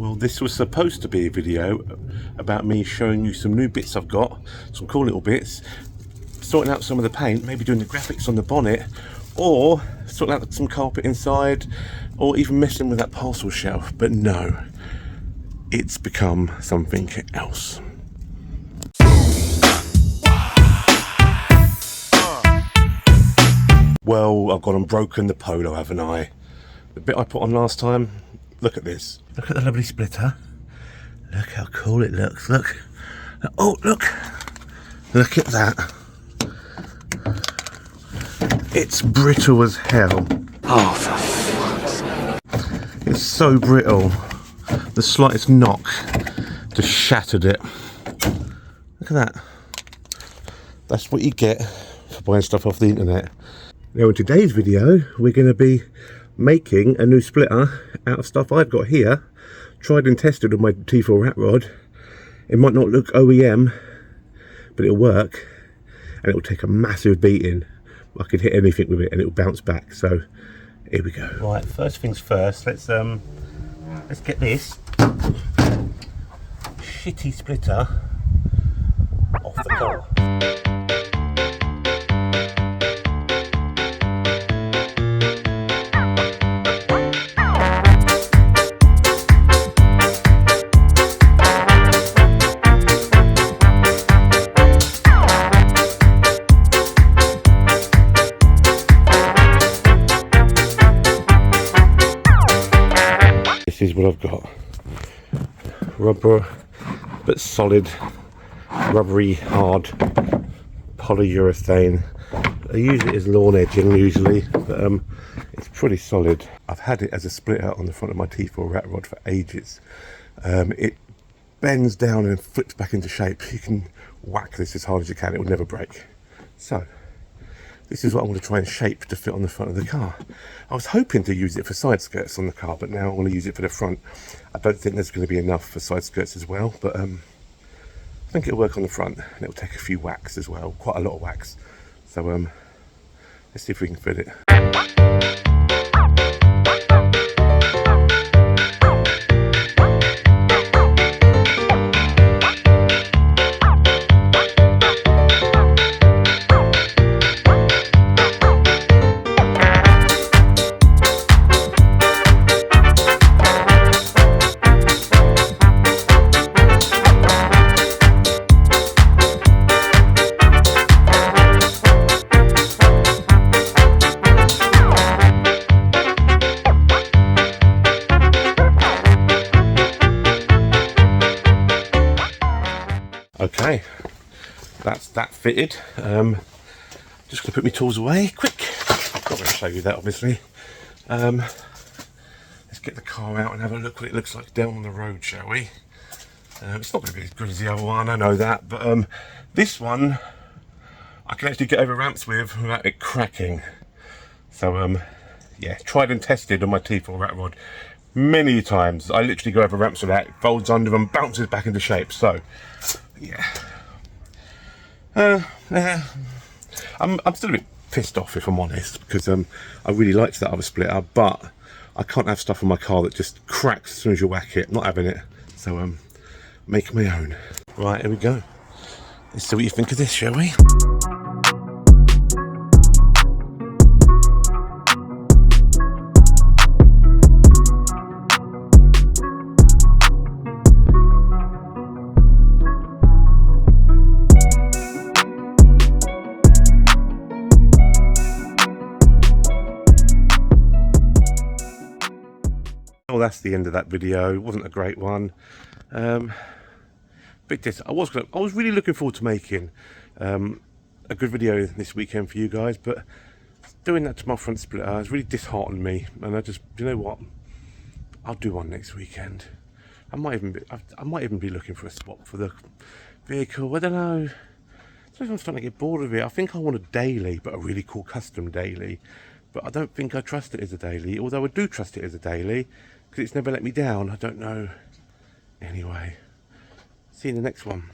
Well, this was supposed to be a video about me showing you some new bits I've got, some cool little bits, sorting out some of the paint, maybe doing the graphics on the bonnet, or sorting out some carpet inside, or even messing with that parcel shelf. But no, it's become something else. Well, I've gone and broken the Polo, haven't I? The bit I put on last time, look at this. Look at the lovely splitter. Look how cool it looks, look. Oh, look. Look at that. It's brittle as hell. Oh, for fuck's sake. It's so brittle. The slightest knock just shattered it. Look at that. That's what you get for buying stuff off the internet. Now in today's video, we're going to be making a new splitter out of stuff I've got here. Tried and tested with my T4 rat rod. It might not look OEM, but it'll work. And it'll take a massive beating. I could hit anything with it and it'll bounce back. So here we go. Right, first things first, let's get this shitty splitter off the car. This is what I've got. Rubber, but solid, rubbery, hard polyurethane. I use it as lawn edging usually, but it's pretty solid. I've had it as a splitter on the front of my T4 rat rod for ages. It bends down and flips back into shape. You can whack this as hard as you can, it will never break. So this is what I'm going to try and shape to fit on the front of the car. I was hoping to use it for side skirts on the car, but now I want to use it for the front. I don't think there's going to be enough for side skirts as well, but I think it'll work on the front, and it'll take a few whacks as well, quite a lot of whacks. So let's see if we can fit it. Okay, that's that fitted. Just gonna put my tools away quick. I'm not gonna show you that obviously. Let's get the car out and have a look what it looks like down on the road, shall we? It's not gonna be as good as the other one, I know that, but this one I can actually get over ramps with without it cracking. So yeah, tried and tested on my T4 rat rod many times. I literally go over ramps with that, it folds under and bounces back into shape. So yeah, I'm still a bit pissed off if I'm honest, because I really liked that other splitter, but I can't have stuff on my car that just cracks as soon as you whack it. I'm not having it, so make my own. Right, here we go. Let's see what you think of this, shall we? Well, that's the end of that video. It wasn't a great one. Bit dis. I was really looking forward to making a good video this weekend for you guys, but doing that to my front splitter has really disheartened me. And I just, you know what? I'll do one next weekend. I might even be looking for a spot for the vehicle. I don't know. I'm starting to get bored of it. I think I want a daily, but a really cool custom daily. But I don't think I trust it as a daily, although I do trust it as a daily, because it's never let me down. I don't know. Anyway, see you in the next one.